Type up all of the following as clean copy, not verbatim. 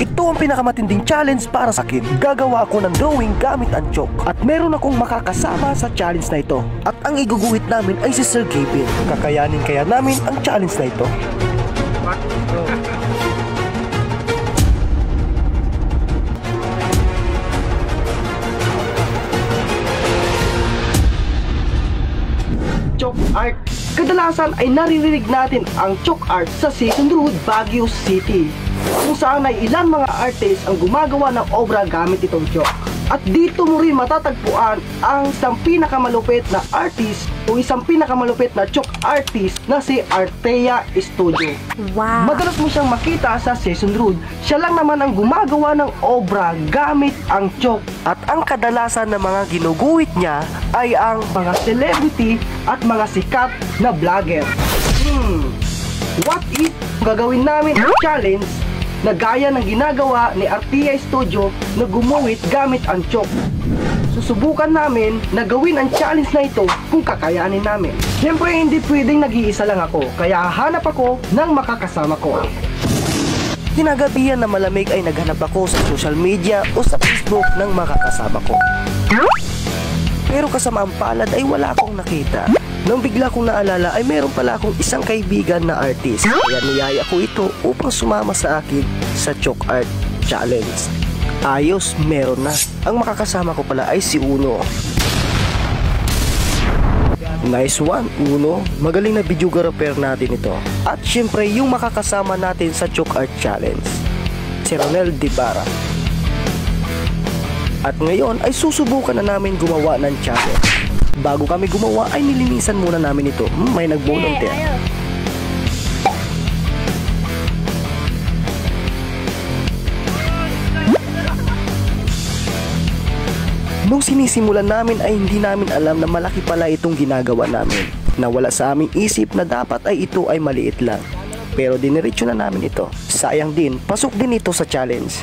Ito ang pinakamatinding challenge para sa akin. Gagawa ako ng drawing gamit ang chalk. At meron akong makakasama sa challenge na ito. At ang iguguhit namin ay si Sir Gavin. Kakayanin kaya namin ang challenge na ito? Chalk art. Kadalasan ay naririnig natin ang chalk art sa Session Road, Baguio City, kung saan ay ilang mga artist ang gumagawa ng obra gamit itong chalk. At dito mo rin matatagpuan ang isang pinakamalupit na artist o isang pinakamalupit na chalk artist na si Artea Studio. Wow! Madalas mo siyang makita sa Session Road. Siya lang naman ang gumagawa ng obra gamit ang chalk. At ang kadalasan na mga ginuguhit niya ay ang mga celebrity at mga sikat na vlogger. What if gagawin namin ang challenge na gaya ng ginagawa ni Artea Studio na gumuhit gamit ang chalk? Susubukan namin na gawin ang challenge na ito kung kakayanin namin. Siyempre hindi pwedeng nag-iisa lang ako, kaya hanap ako ng makakasama ko. Kinagabihan na malamig ay naghanap ako sa social media o sa Facebook ng makakasama ko. Pero kasamaang palad ay wala akong nakita. Nang bigla kong naalala ay meron pala akong isang kaibigan na artist. Kaya niyaya ko ito upang sumama sa akin sa chalk art challenge. Ayos, meron na. Ang makakasama ko pala ay si Uno. Nice one, Uno. Magaling na videographer natin ito. At syempre yung makakasama natin sa chalk art challenge, si Ronel Dibara. At ngayon ay susubukan na namin gumawa ng challenge. Bago kami gumawa ay nilinisan muna namin ito. May nag-volunteer. Nung sinisimulan namin ay hindi namin alam na malaki pala itong ginagawa namin. Nawala sa aming isip na dapat ay ito ay maliit lang. Pero diniretso na namin ito. Sayang din, pasok din ito sa challenge.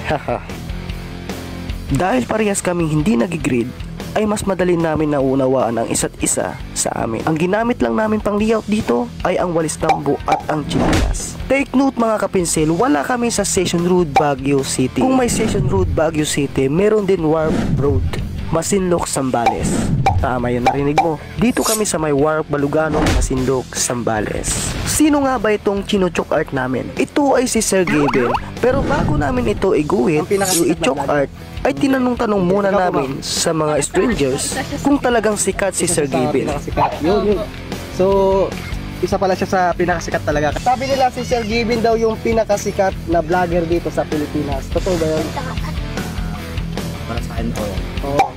Dahil parehas kaming hindi nag-grid, ay mas madali namin naunawaan ang isa't isa sa amin. Ang ginamit lang namin pang layout dito ay ang walis tambo at ang chinelas. Take note mga kapinsel, wala kami sa Session Road, Baguio City. Kung may Session Road, Baguio City, meron din Warp Road, Masinloc, Zambales. Tama yun, narinig mo. Dito kami sa may Warp, Balugano, Masinloc, Zambales. Sino nga ba itong chino-chalk art namin? Ito ay si Sir Gavin. Pero bago namin ito iguhit, yung i-chalk art, ay tinanong-tanong muna namin sa mga strangers kung talagang sikat si Sir Gavin. Yun. So, isa pala siya sa pinakasikat talaga. Sabi nila si Sir Gavin daw yung pinakasikat na vlogger dito sa Pilipinas. Totoo ba yun? Para sa akin, Oo.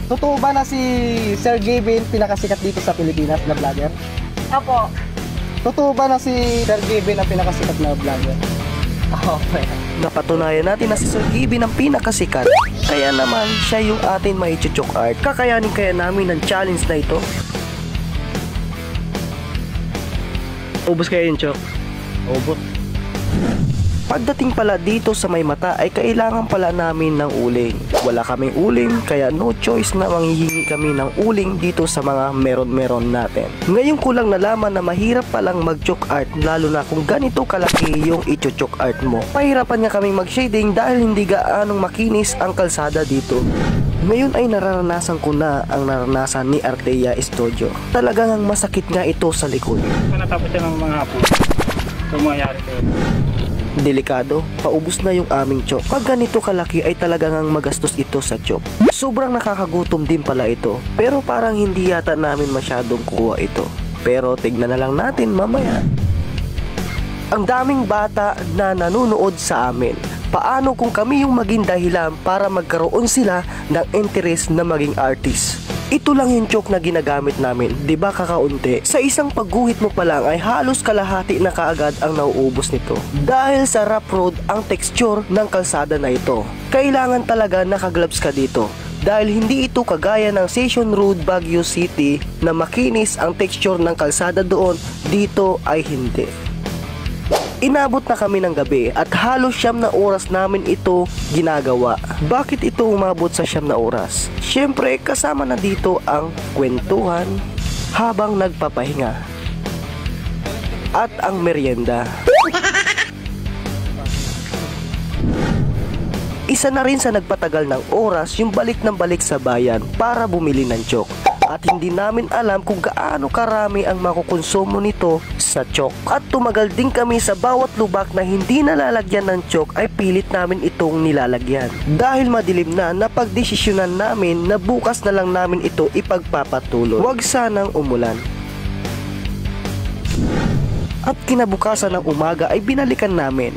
Totoo ba na si Sir Gavin pinakasikat dito sa Pilipinas na vlogger? Opo. Totoo ba na si Sir Gavin ang pinakasikat na vlogger? Okay. Napatunayan natin na si Sir Gavin ang pinakasikat. Kaya naman siya yung atin may chalk art. Kakayanin kaya namin ang challenge na ito? Ubus kaya yung chalk? Ubus. Pagdating pala dito sa may mata ay kailangan pala namin ng uling. Wala kaming uling kaya no choice na manghihingi kami ng uling dito sa mga meron natin. Ngayon ko lang nalaman na mahirap palang mag-chalk art, lalo na kung ganito kalaki yung i-chalk art mo. Pahirapan nga kaming mag-shading dahil hindi gaanong makinis ang kalsada dito. Ngayon ay nararanasan ko na ang naranasan ni Artea Studio. Talagang masakit nga ito sa likod. Natapos siya ng mga hapon. Tumayari kayo. Delikado, paubos na yung aming chalk. Pag ganito kalaki ay talagang magastos ito sa chalk. Sobrang nakakagutom din pala ito. Pero parang hindi yata namin masyadong kuha ito. Pero tignan na lang natin mamaya. Ang daming bata na nanonood sa amin. Paano kung kami yung maging dahilan para magkaroon sila ng interest na maging artist? Ito lang yung chalk na ginagamit namin, di ba kakaunti? Sa isang pagguhit mo pa lang ay halos kalahati na kaagad ang nauubos nito. Dahil sa rough road ang texture ng kalsada na ito. Kailangan talaga nakagloves ka dito. Dahil hindi ito kagaya ng Session Road, Baguio City na makinis ang texture ng kalsada doon, dito ay hindi. Inabot na kami ng gabi at halos 9 na oras namin ito ginagawa. Bakit ito umabot sa 9 na oras? Siyempre kasama na dito ang kwentuhan habang nagpapahinga at ang merienda. Isa na rin sa nagpatagal ng oras yung balik ng balik sa bayan para bumili ng chok. At hindi namin alam kung gaano karami ang makukonsumo nito sa chok. At tumagal din kami sa bawat lubak na hindi nalalagyan ng chok ay pilit namin itong nilalagyan. Dahil madilim na, napagdesisyonan namin na bukas na lang namin ito ipagpapatuloy. Huwag sanang umulan. At kinabukasan ng umaga ay binalikan namin.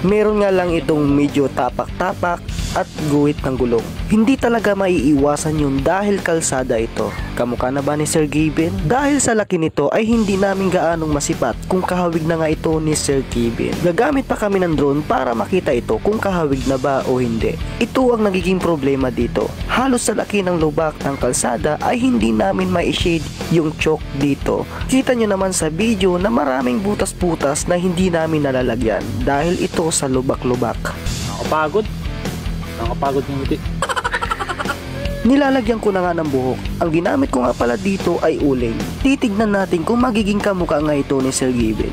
Meron nga lang itong medyo tapak-tapak at guhit ng gulong. Hindi talaga maiiwasan yun dahil kalsada ito. Kamukha na ba ni Sir Kevin? Dahil sa laki nito ay hindi namin gaanong masipat kung kahawig na nga ito ni Sir Kevin. Gagamit pa kami ng drone para makita ito kung kahawig na ba o hindi. Ito ang nagiging problema dito. Halos sa laki ng lubak ng kalsada ay hindi namin mai-shade yung chok dito. Kita nyo naman sa video na maraming butas-butas na hindi namin nalalagyan dahil ito sa lubak-lubak. Nakapagod ng ngiti. Nilalagyan ko na nga ng buhok. Ang ginamit ko nga pala dito ay uling. Titignan natin kung magiging kamukha nga ito ni Sir Kevin.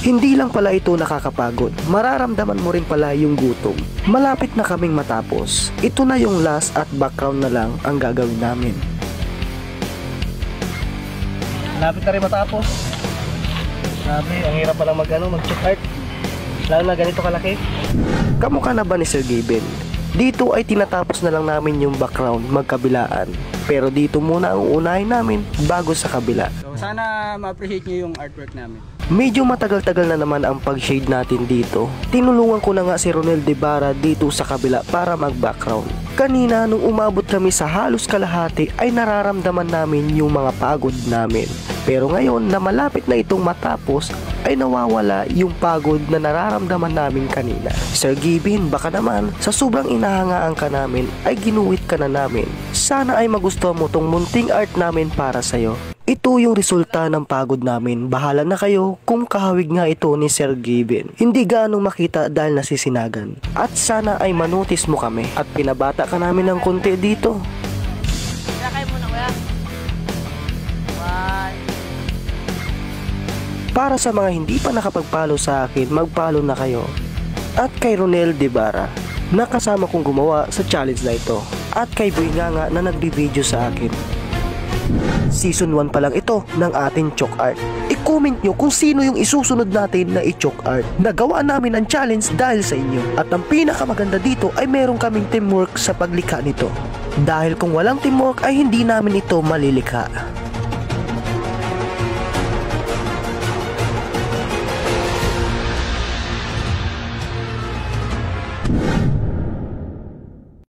Hindi lang pala ito nakakapagod. Mararamdaman mo rin pala yung gutom. Malapit na kaming matapos. Ito na yung last at background na lang ang gagawin namin. Malapit na rin matapos. Sabi, ang hirap pala mag-chok art. Lalo na ganito kalaki. Kamukha na ba ni Sir Kevin? Dito ay tinatapos na lang namin yung background magkabilaan. Pero dito muna ang uunahin namin bago sa kabila. So sana ma-appreciate nyo yung artwork namin. Medyo matagal-tagal na naman ang pag-shade natin dito. Tinulungan ko na nga si Ronel Debara dito sa kabila para mag-background. Kanina nung umabot kami sa halos kalahati ay nararamdaman namin yung mga pagod namin. Pero ngayon na malapit na itong matapos ay nawawala yung pagod na nararamdaman namin kanina. Sir Kevin, baka naman sa sobrang inahangaan ka namin ay ginuwit ka na namin. Sana ay magustuhan mo tong munting art namin para sa'yo. Ito yung resulta ng pagod namin. Bahala na kayo kung kahawig nga ito ni Sir Kevin. Hindi ganong makita dahil nasisinagan. At sana ay manotis mo kami at pinabata ka namin ng konti dito. Lakay mo na kuya. Para sa mga hindi pa nakapag-follow sa akin, mag-follow na kayo. At kay Ronel Debara, nakasama kong gumawa sa challenge na ito. At kay Boy nga na nagbi-video sa akin. Season 1 pa lang ito ng ating chok art. I-comment nyo kung sino yung isusunod natin na i-chok art. Nagawa namin ang challenge dahil sa inyo. At ang pinakamaganda dito ay meron kaming teamwork sa paglikha nito. Dahil kung walang teamwork ay hindi namin ito malilikha.